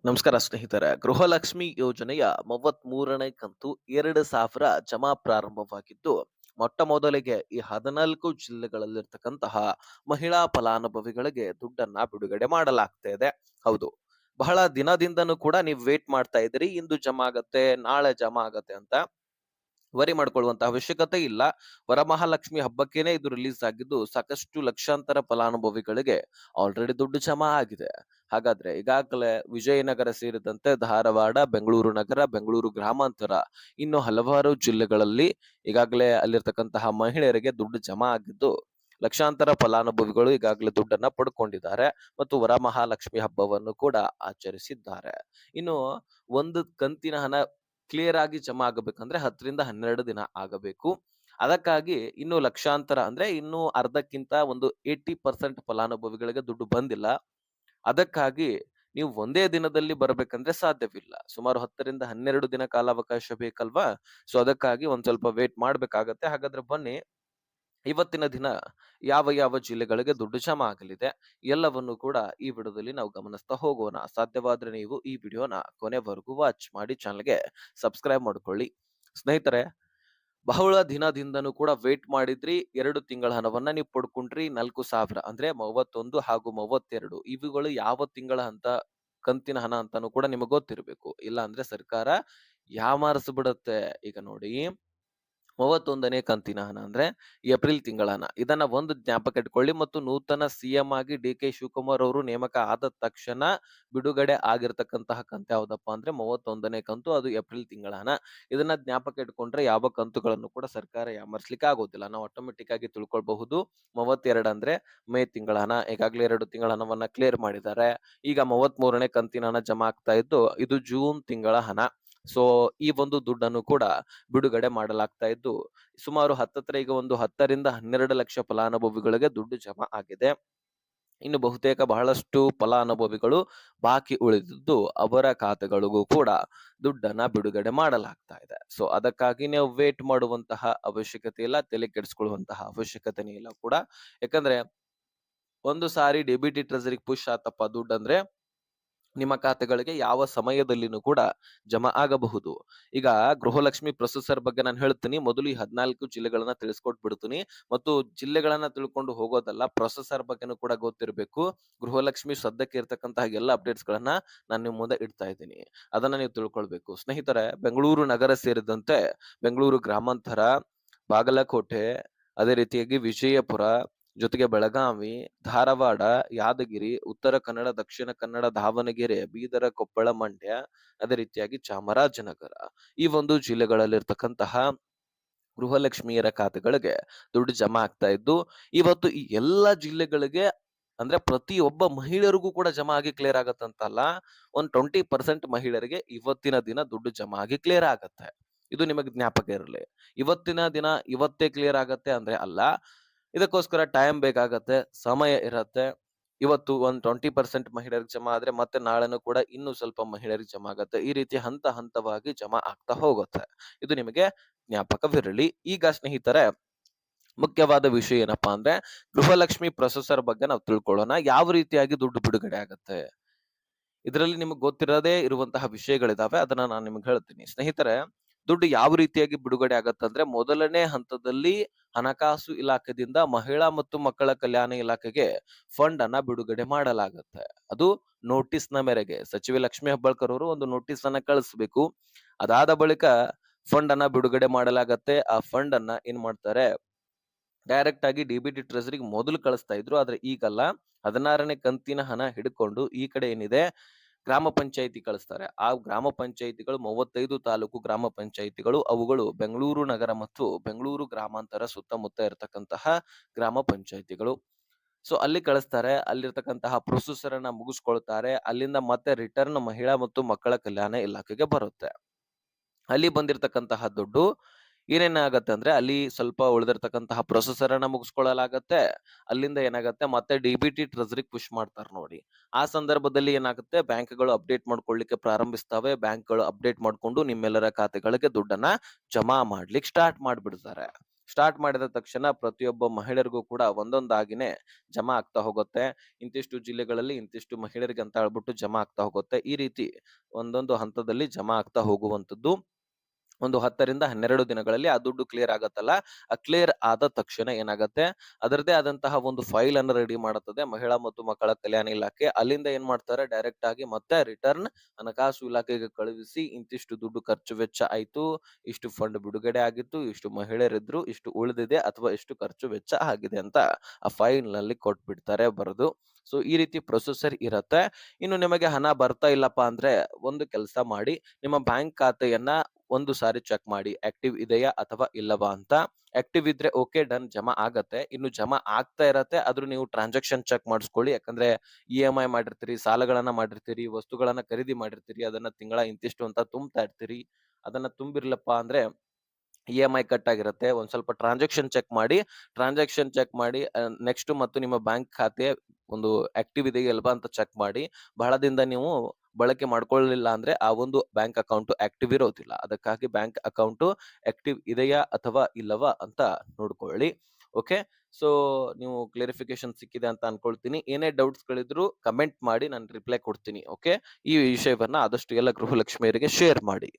ನಮಸ್ಕಾರ ಸ್ನೇಹಿತರೆ. ಗೃಹಲಕ್ಷ್ಮಿ ಯೋಜನೆಯ 33ನೇ ಕಂತು 2000 ಜಮಾ ಪ್ರಾರಂಭವಾಗಿದ್ದು, ಮೊಟ್ಟ ಮೊದಲಿಗೆ ಈ 14 ಜಿಲ್ಲೆಗಳಲ್ಲಿರ್ತಕ್ಕಂತಹ ಮಹಿಳಾ ಫಲಾನುಭವಿಗಳಿಗೆ ದುಡ್ಡನ್ನ ಬಿಡುಗಡೆ ಮಾಡಲಾಗ್ತಾ ಇದೆ. ಹೌದು. ಬಹಳ ದಿನದಿಂದನೂ ಕೂಡ ನೀವು ವೇಟ್ ಮಾಡ್ತಾ ಇದ್ದೀರಿ. ಇಂದು ಜಮಾ ಆಗತ್ತೆ, ನಾಳೆ ಜಮಾ ಆಗತ್ತೆ ಅಂತ. ವರಿ ಮಾಡ್ಕೊಳ್ಳುವಂತ ಅವಶ್ಯಕತೆ ಇಲ್ಲ. ವರಮಹಾಲಕ್ಷ್ಮಿ ಹಬ್ಬಕ್ಕೇನೆ ಇದು ರಿಲೀಸ್ ಆಗಿದ್ದು, ಸಾಕಷ್ಟು ಲಕ್ಷಾಂತರ ಫಲಾನುಭವಿಗಳಿಗೆ ಆಲ್ರೆಡಿ ದುಡ್ಡು ಜಮಾ ಆಗಿದೆ. ಹಾಗಾದ್ರೆ ಈಗಾಗಲೇ ವಿಜಯನಗರ ಸೇರಿದಂತೆ ಧಾರವಾಡ, ಬೆಂಗಳೂರು ನಗರ, ಬೆಂಗಳೂರು ಗ್ರಾಮಾಂತರ ಇನ್ನು ಹಲವಾರು ಜಿಲ್ಲೆಗಳಲ್ಲಿ ಈಗಾಗಲೇ ಅಲ್ಲಿರ್ತಕ್ಕಂತಹ ಮಹಿಳೆಯರಿಗೆ ದುಡ್ಡು ಜಮಾ ಆಗಿದ್ದು, ಲಕ್ಷಾಂತರ ಫಲಾನುಭವಿಗಳು ಈಗಾಗಲೇ ದುಡ್ಡನ್ನ ಪಡ್ಕೊಂಡಿದ್ದಾರೆ ಮತ್ತು ವರಮಹಾಲಕ್ಷ್ಮಿ ಹಬ್ಬವನ್ನು ಕೂಡ ಆಚರಿಸಿದ್ದಾರೆ. ಇನ್ನು ಒಂದು ಕಂತಿನ ಹಣ ಕ್ಲಿಯರ್ ಆಗಿ ಜಮಾ ಆಗಬೇಕಂದ್ರೆ 10 ರಿಂದ 12 ದಿನ ಆಗಬೇಕು. ಅದಕ್ಕಾಗಿ ಇನ್ನು ಲಕ್ಷಾಂತರ ಅಂದ್ರೆ ಇನ್ನು ಅರ್ಧಕ್ಕಿಂತ ಒಂದು 80% ಫಲಾನುಭವಿಗಳಿಗೆ ದುಡ್ಡು ಬಂದಿಲ್ಲ. ಅದಕ್ಕಾಗಿ ನೀವು ಒಂದೇ ದಿನದಲ್ಲಿ ಬರಬೇಕಂದ್ರೆ ಸಾಧ್ಯವಿಲ್ಲ. ಸುಮಾರು 10 ರಿಂದ 12 ದಿನ ಕಾಲಾವಕಾಶ ಬೇಕಲ್ವಾ? ಸೊ ಅದಕ್ಕಾಗಿ ಒಂದ್ ಸ್ವಲ್ಪ ವೇಟ್ ಮಾಡ್ಬೇಕಾಗತ್ತೆ. ಹಾಗಾದ್ರೆ ಬನ್ನಿ, ಇವತ್ತಿನ ದಿನ ಯಾವ ಯಾವ ಜಿಲ್ಲೆಗಳಿಗೆ ದುಡ್ಡು ಜಮಾ ಆಗಲಿದೆ ಎಲ್ಲವನ್ನು ಕೂಡ ಈ ವಿಡಿಯೋದಲ್ಲಿ ನಾವು ಗಮನಿಸ್ತಾ ಹೋಗೋಣ. ಸಾಧ್ಯವಾದ್ರೆ ನೀವು ಈ ವಿಡಿಯೋನ ಕೊನೆವರೆಗೂ ವಾಚ್ ಮಾಡಿ ಚಾನಲ್ಗೆ ಸಬ್ಸ್ಕ್ರೈಬ್ ಮಾಡ್ಕೊಳ್ಳಿ. ಸ್ನೇಹಿತರೆ, ಬಹಳ ದಿನದಿಂದನೂ ಕೂಡ ವೇಟ್ ಮಾಡಿದ್ರಿ. 2 ತಿಂಗಳ ಹಣವನ್ನ ನೀವು ಪಡ್ಕೊಂಡ್ರಿ. 4,000 ಅಂದ್ರೆ 31 ಹಾಗೂ 32 ಇವುಗಳು ಯಾವ ತಿಂಗಳ ಅಂತ ಕಂತಿನ ಹಣ ಅಂತಾನೂ ಕೂಡ ನಿಮಗೆ ಗೊತ್ತಿರಬೇಕು. ಇಲ್ಲ ಅಂದ್ರೆ ಸರ್ಕಾರ ಯಾಮಾರಿಸ್ಬಿಡತ್ತೆ. ಈಗ ನೋಡಿ, 31ನೇ ಕಂತಿನ ಹಣ ಅಂದ್ರೆ ಏಪ್ರಿಲ್ ತಿಂಗಳ ಹಣ. ಇದನ್ನ ಒಂದು ಜ್ಞಾಪಕ ಇಟ್ಕೊಳ್ಳಿ. ಮತ್ತು ನೂತನ ಸಿಎಂ ಆಗಿ ಡಿ.ಕೆ. ಶಿವಕುಮಾರ್ ಅವರು ನೇಮಕ ಆದ ತಕ್ಷಣ ಬಿಡುಗಡೆ ಆಗಿರ್ತಕ್ಕಂತಹ ಕಂತು ಯಾವ್ದಪ್ಪ ಅಂದ್ರೆ 31ನೇ ಕಂತು. ಅದು ಏಪ್ರಿಲ್ ತಿಂಗಳ ಹಣ. ಇದನ್ನ ಜ್ಞಾಪಕ ಇಟ್ಕೊಂಡ್ರೆ ಯಾವ ಕಂತುಗಳನ್ನು ಕೂಡ ಸರ್ಕಾರ ಯಾಮರ್ಸ್ಲಿಕ್ಕೆ ಆಗೋದಿಲ್ಲ. ನಾವು ಆಟೋಮೆಟಿಕ್ ಆಗಿ ತಿಳ್ಕೊಳ್ಬಹುದು. 32 ಅಂದ್ರೆ ಮೇ ತಿಂಗಳ ಹಣ. ಈಗಾಗಲೇ 2 ತಿಂಗಳ ಹಣವನ್ನ ಕ್ಲಿಯರ್ ಮಾಡಿದ್ದಾರೆ. ಈಗ 33ನೇ ಕಂತಿನ ಹಣ ಜಮಾ ಆಗ್ತಾ ಇದ್ದು, ಇದು ಜೂನ್ ತಿಂಗಳ ಹಣ. ಸೊ ಈ ಒಂದು ದುಡ್ಡನ್ನು ಕೂಡ ಬಿಡುಗಡೆ ಮಾಡಲಾಗ್ತಾ ಇದ್ದು, ಸುಮಾರು ಹತ್ತತ್ರ ಈಗ ಒಂದು 10 ರಿಂದ 12 ಲಕ್ಷ ಫಲಾನುಭವಿಗಳಿಗೆ ದುಡ್ಡು ಜಮಾ ಆಗಿದೆ. ಇನ್ನು ಬಹುತೇಕ ಬಹಳಷ್ಟು ಫಲಾನುಭವಿಗಳು ಬಾಕಿ ಉಳಿದಿದ್ದು, ಅವರ ಖಾತೆಗಳಿಗೂ ಕೂಡ ದುಡ್ಡನ್ನ ಬಿಡುಗಡೆ ಮಾಡಲಾಗ್ತಾ ಇದೆ. ಸೊ ಅದಕ್ಕಾಗಿ ನೀವು ವೇಟ್ ಮಾಡುವಂತಹ ಅವಶ್ಯಕತೆ ಇಲ್ಲ, ತಲೆ ಕೆಡಿಸ್ಕೊಳ್ಳುವಂತಹ ಅವಶ್ಯಕತೆನೇ ಇಲ್ಲ ಕೂಡ. ಯಾಕಂದ್ರೆ ಒಂದು ಸಾರಿ ಡೆಬಿಟ್ ಟ್ರೆಜರಿಗೆ ಪುಷ್ ಆತಪ್ಪ ದುಡ್ಡಂದ್ರೆ ನಿಮ್ಮ ಖಾತೆಗಳಿಗೆ ಯಾವ ಸಮಯದಲ್ಲಿನೂ ಕೂಡ ಜಮಾ ಆಗಬಹುದು. ಈಗ ಗೃಹಲಕ್ಷ್ಮಿ ಪ್ರೊಸೆಸರ್ ಬಗ್ಗೆ ನಾನು ಹೇಳ್ತೀನಿ. ಮೊದಲು ಈ 14 ಜಿಲ್ಲೆಗಳನ್ನ ತಿಳಿಸ್ಕೊಟ್ಬಿಡ್ತೀನಿ. ಮತ್ತು ಜಿಲ್ಲೆಗಳನ್ನ ತಿಳ್ಕೊಂಡು ಹೋಗೋದಲ್ಲ, ಪ್ರೊಸೆಸರ್ ಬಗ್ಗೆನೂ ಕೂಡ ಗೊತ್ತಿರಬೇಕು. ಗೃಹಲಕ್ಷ್ಮಿ ಸದ್ಯಕ್ಕೆ ಇರ್ತಕ್ಕಂತಹ ಎಲ್ಲ ಅಪ್ಡೇಟ್ಸ್ ಗಳನ್ನ ನಾನು ನಿಮ್ ಮುಂದೆ ಇಡ್ತಾ ಇದ್ದೀನಿ. ಅದನ್ನ ನೀವು ತಿಳ್ಕೊಳ್ಬೇಕು. ಸ್ನೇಹಿತರೆ, ಬೆಂಗಳೂರು ನಗರ ಸೇರಿದಂತೆ ಬೆಂಗಳೂರು ಗ್ರಾಮಾಂತರ, ಬಾಗಲಕೋಟೆ, ಅದೇ ರೀತಿಯಾಗಿ ವಿಜಯಪುರ, ಜೊತೆಗೆ ಬೆಳಗಾವಿ, ಧಾರವಾಡ, ಯಾದಗಿರಿ, ಉತ್ತರ ಕನ್ನಡ, ದಕ್ಷಿಣ ಕನ್ನಡ, ದಾವಣಗೆರೆ, ಬೀದರ, ಕೊಪ್ಪಳ, ಮಂಡ್ಯ, ಅದೇ ರೀತಿಯಾಗಿ ಚಾಮರಾಜನಗರ ಈ ಒಂದು ಜಿಲ್ಲೆಗಳಲ್ಲಿರ್ತಕ್ಕಂತಹ ಗೃಹಲಕ್ಷ್ಮಿಯರ ಖಾತೆಗಳಿಗೆ ದುಡ್ಡು ಜಮಾ ಆಗ್ತಾ ಇದ್ದು, ಇವತ್ತು ಈ ಎಲ್ಲಾ ಜಿಲ್ಲೆಗಳಿಗೆ ಅಂದ್ರೆ ಪ್ರತಿಯೊಬ್ಬ ಮಹಿಳೆಯರಿಗೂ ಕೂಡ ಜಮಾ ಆಗಿ ಕ್ಲಿಯರ್ ಆಗತ್ತಂತಲ್ಲ, ಒಂದ್ 20% ಮಹಿಳೆಯರಿಗೆ ಇವತ್ತಿನ ದಿನ ದುಡ್ಡು ಜಮಾ ಆಗಿ ಕ್ಲಿಯರ್ ಆಗತ್ತೆ. ಇದು ನಿಮಗೆ ಜ್ಞಾಪಕ ಇರಲಿ. ಇವತ್ತಿನ ದಿನ ಇವತ್ತೇ ಕ್ಲಿಯರ್ ಆಗತ್ತೆ ಅಂದ್ರೆ ಅಲ್ಲ. ಇದಕ್ಕೋಸ್ಕರ ಟೈಮ್ ಬೇಕಾಗತ್ತೆ, ಸಮಯ ಇರತ್ತೆ. ಇವತ್ತು ಒಂದ್ 20% ಮಹಿಳೆಯರಿಗೆ ಜಮಾ ಆದ್ರೆ ಮತ್ತೆ ನಾಳೆನೂ ಕೂಡ ಇನ್ನೂ ಸ್ವಲ್ಪ ಮಹಿಳೆಯರಿಗೆ ಜಮಾ ಆಗತ್ತೆ. ಈ ರೀತಿ ಹಂತ ಹಂತವಾಗಿ ಜಮಾ ಆಗ್ತಾ ಹೋಗುತ್ತೆ. ಇದು ನಿಮಗೆ ಜ್ಞಾಪಕವಿರಲಿ. ಈಗ ಸ್ನೇಹಿತರೆ, ಮುಖ್ಯವಾದ ವಿಷಯ ಏನಪ್ಪಾ ಅಂದ್ರೆ ಗೃಹಲಕ್ಷ್ಮಿ ಪ್ರೊಸೆಸರ್ ಬಗ್ಗೆ ನಾವು ತಿಳ್ಕೊಳ್ಳೋಣ. ಯಾವ ರೀತಿಯಾಗಿ ದುಡ್ಡು ಬಿಡುಗಡೆ ಆಗತ್ತೆ? ಇದರಲ್ಲಿ ನಿಮಗೆ ಗೊತ್ತಿರದೇ ಇರುವಂತಹ ವಿಷಯಗಳಿದಾವೆ. ಅದನ್ನ ನಾನು ನಿಮ್ಗೆ ಹೇಳ್ತೀನಿ. ಸ್ನೇಹಿತರೆ, ದುಡ್ಡು ಯಾವ ರೀತಿಯಾಗಿ ಬಿಡುಗಡೆ ಆಗತ್ತಂದ್ರೆ, ಮೊದಲನೇ ಹಂತದಲ್ಲಿ ಹಣಕಾಸು ಇಲಾಖೆದಿಂದ ಮಹಿಳಾ ಮತ್ತು ಮಕ್ಕಳ ಕಲ್ಯಾಣ ಇಲಾಖೆಗೆ ಫಂಡ್ ಅನ್ನ ಬಿಡುಗಡೆ ಮಾಡಲಾಗುತ್ತೆ. ಅದು ನೋಟಿಸ್‌ನ ಮೇರೆಗೆ ಸಚಿವೆ ಲಕ್ಷ್ಮೀ ಹೆಬ್ಬಾಳ್ಕರ್ ಅವರು ಒಂದು ನೋಟಿಸ್ ಅನ್ನ ಕಳಿಸ್ಬೇಕು. ಅದಾದ ಬಳಿಕ ಫಂಡ್ ಅನ್ನ ಬಿಡುಗಡೆ ಮಾಡಲಾಗತ್ತೆ. ಆ ಫಂಡ್ ಅನ್ನ ಏನ್ ಮಾಡ್ತಾರೆ, ಡೈರೆಕ್ಟ್ ಆಗಿ ಡಿ.ಬಿ.ಟಿ ಟ್ರೆಜರಿಗೆ ಮೊದಲು ಕಳಿಸ್ತಾ ಇದ್ರು. ಆದ್ರೆ ಈಗಲ್ಲ. 16ನೇ ಕಂತಿನ ಹಣ ಹಿಡ್ಕೊಂಡು ಈ ಕಡೆ ಏನಿದೆ ಗ್ರಾಮ ಪಂಚಾಯಿತಿ ಕಳಿಸ್ತಾರೆ. ಆ ಗ್ರಾಮ ಪಂಚಾಯಿತಿಗಳು 35 ತಾಲೂಕು ಗ್ರಾಮ ಪಂಚಾಯಿತಿಗಳು. ಅವುಗಳು ಬೆಂಗಳೂರು ನಗರ ಮತ್ತು ಬೆಂಗಳೂರು ಗ್ರಾಮಾಂತರ ಸುತ್ತಮುತ್ತ ಇರತಕ್ಕಂತಹ ಗ್ರಾಮ ಪಂಚಾಯಿತಿಗಳು. ಸೊ ಅಲ್ಲಿ ಕಳಿಸ್ತಾರೆ. ಅಲ್ಲಿರ್ತಕ್ಕಂತಹ ಪ್ರೊಸೆಸರ್ ಅನ್ನ ಮುಗಿಸ್ಕೊಳ್ತಾರೆ. ಅಲ್ಲಿಂದ ಮತ್ತೆ ರಿಟರ್ನ್ ಮಹಿಳಾ ಮತ್ತು ಮಕ್ಕಳ ಕಲ್ಯಾಣ ಇಲಾಖೆಗೆ ಬರುತ್ತೆ. ಅಲ್ಲಿ ಬಂದಿರತಕ್ಕಂತಹ ದುಡ್ಡು ಏನೇನಾಗತ್ತೆ ಅಂದ್ರೆ, ಅಲ್ಲಿ ಸ್ವಲ್ಪ ಉಳಿದಿರ್ತಕ್ಕಂತಹ ಪ್ರೊಸೆಸರ್ ಅನ್ನ ಮುಗಿಸ್ಕೊಳ್ಳಲಾಗತ್ತೆ. ಅಲ್ಲಿಂದ ಏನಾಗತ್ತೆ, ಮತ್ತೆ ಡಿ.ಬಿ.ಟಿ ಟ್ರೆಜರಿಗೆ ಪುಷ್ ಮಾಡ್ತಾರೆ ನೋಡಿ. ಆ ಸಂದರ್ಭದಲ್ಲಿ ಏನಾಗುತ್ತೆ, ಬ್ಯಾಂಕ್‌ಗಳು ಅಪ್ಡೇಟ್ ಮಾಡ್ಕೊಳ್ಳಿಕ್ಕೆ ಪ್ರಾರಂಭಿಸ್ತವೆ. ಬ್ಯಾಂಕ್‌ಗಳು ಅಪ್ಡೇಟ್ ಮಾಡ್ಕೊಂಡು ನಿಮ್ಮೆಲ್ಲರ ಖಾತೆಗಳಿಗೆ ದುಡ್ಡನ್ನ ಜಮಾ ಮಾಡ್ಲಿಕ್ಕೆ ಸ್ಟಾರ್ಟ್ ಮಾಡ್ಬಿಡ್ತಾರೆ. ಸ್ಟಾರ್ಟ್ ಮಾಡಿದ ತಕ್ಷಣ ಪ್ರತಿಯೊಬ್ಬ ಮಹಿಳೆಯರಿಗೂ ಕೂಡ ಒಂದೊಂದಾಗಿನೇ ಜಮಾ ಆಗ್ತಾ ಹೋಗುತ್ತೆ. ಇಂತಿಷ್ಟು ಜಿಲ್ಲೆಗಳಲ್ಲಿ ಇಂತಿಷ್ಟು ಮಹಿಳೆಯರಿಗೆ ಅಂತ ಹೇಳ್ಬಿಟ್ಟು ಜಮಾ ಆಗ್ತಾ ಹೋಗುತ್ತೆ. ಈ ರೀತಿ ಒಂದೊಂದು ಹಂತದಲ್ಲಿ ಜಮಾ ಆಗ್ತಾ ಹೋಗುವಂತದ್ದು. ಒಂದು 10ರಿಂದ 12 ದಿನಗಳಲ್ಲಿ ಆ ದುಡ್ಡು ಕ್ಲಿಯರ್ ಆಗತ್ತಲ್ಲ, ಆ ಕ್ಲಿಯರ್ ಆದ ತಕ್ಷಣ ಏನಾಗತ್ತೆ, ಅದರದ್ದೇ ಆದಂತಹ ಒಂದು ಫೈಲ್ ಅನ್ನು ರೆಡಿ ಮಾಡುತ್ತದೆ ಮಹಿಳಾ ಮತ್ತು ಮಕ್ಕಳ ಕಲ್ಯಾಣ ಇಲಾಖೆ. ಅಲ್ಲಿಂದ ಏನ್ ಮಾಡ್ತಾರೆ, ಡೈರೆಕ್ಟ್ ಆಗಿ ಮತ್ತೆ ರಿಟರ್ನ್ ಹಣಕಾಸು ಇಲಾಖೆಗೆ ಕಳುಹಿಸಿ ಇಂತಿಷ್ಟು ದುಡ್ಡು ಖರ್ಚು ವೆಚ್ಚ ಆಯ್ತು, ಇಷ್ಟು ಫಂಡ್ ಬಿಡುಗಡೆ ಆಗಿತ್ತು, ಇಷ್ಟು ಮಹಿಳೆಯರಿದ್ರು, ಇಷ್ಟು ಉಳಿದಿದೆ ಅಥವಾ ಇಷ್ಟು ಖರ್ಚು ವೆಚ್ಚ ಆಗಿದೆ ಅಂತ ಆ ಫೈಲ್ ನಲ್ಲಿ ಕೊಟ್ಬಿಡ್ತಾರೆ ಬರೆದು. ಸೊ ಈ ರೀತಿ ಪ್ರೊಸೆಸರ್ ಇರತ್ತೆ. ಇನ್ನು ನಿಮಗೆ ಹಣ ಬರ್ತಾ ಇಲ್ಲಪ್ಪ ಅಂದ್ರೆ ಒಂದು ಕೆಲಸ ಮಾಡಿ, ನಿಮ್ಮ ಬ್ಯಾಂಕ್ ಖಾತೆಯನ್ನ ಒಂದು ಸಾರಿ ಚೆಕ್ ಮಾಡಿ ಆಕ್ಟಿವ್ ಇದೆಯಾ ಅಥವಾ ಇಲ್ಲವಾ ಅಂತ. ಆಕ್ಟಿವ್ ಇದ್ರೆ ಓಕೆ, ಡನ್, ಜಮಾ ಆಗತ್ತೆ. ಇನ್ನು ಜಮಾ ಆಗ್ತಾ ಇರತ್ತೆ, ಆದ್ರೂ ನೀವು ಟ್ರಾನ್ಸಾಕ್ಷನ್ ಚೆಕ್ ಮಾಡಿಸ್ಕೊಳ್ಳಿ. ಯಾಕಂದ್ರೆ EMI ಮಾಡಿರ್ತೀರಿ, ಸಾಲಗಳನ್ನ ಮಾಡಿರ್ತೀರಿ, ವಸ್ತುಗಳನ್ನ ಖರೀದಿ ಮಾಡಿರ್ತೀರಿ, ಅದನ್ನ ತಿಂಗಳ ಇಂತಿಷ್ಟು ಅಂತ ತುಂಬ್ತಾ ಇರ್ತೀರಿ. ಅದನ್ನ ತುಂಬಿರ್ಲಪ್ಪ ಅಂದ್ರೆ EMI ಕಟ್ ಆಗಿರುತ್ತೆ. ಒಂದ್ ಸ್ವಲ್ಪ ಟ್ರಾನ್ಸಾಕ್ಷನ್ ಚೆಕ್ ಮಾಡಿ. ನೆಕ್ಸ್ಟ್ ಮತ್ತು ನಿಮ್ಮ ಬ್ಯಾಂಕ್ ಖಾತೆ ಒಂದು ಆಕ್ಟಿವ್ ಇದೆಯಾ ಇಲ್ವಾ ಅಂತ ಚೆಕ್ ಮಾಡಿ. ಬಹಳ ದಿನದಿಂದ ನೀವು ಬಳಕೆ ಮಾಡ್ಕೊಳ್ಳಲಿಲ್ಲ ಅಂದ್ರೆ ಆ ಒಂದು ಬ್ಯಾಂಕ್ ಅಕೌಂಟ್ ಆಕ್ಟಿವ್ ಇರೋದಿಲ್ಲ. ಅದಕ್ಕಾಗಿ ಬ್ಯಾಂಕ್ ಅಕೌಂಟ್ ಆಕ್ಟಿವ್ ಇದೆಯಾ ಅಥವಾ ಇಲ್ಲವಾ ಅಂತ ನೋಡ್ಕೊಳ್ಳಿ. ಓಕೆ. ಸೊ ನೀವು ಕ್ಲಾರಿಫಿಕೇಶನ್ ಸಿಕ್ಕಿದೆ ಅಂತ ಅನ್ಕೊಳ್ತೀನಿ. ಏನೇ ಡೌಟ್ಸ್ ಗಳಿದ್ರು ಕಮೆಂಟ್ ಮಾಡಿ, ನಾನು ರಿಪ್ಲೈ ಕೊಡ್ತೀನಿ. ಓಕೆ. ಈ ವಿಷಯವನ್ನ ಆದಷ್ಟು ಎಲ್ಲ ಗೃಹಲಕ್ಷ್ಮಿಯರಿಗೆ ಶೇರ್ ಮಾಡಿ.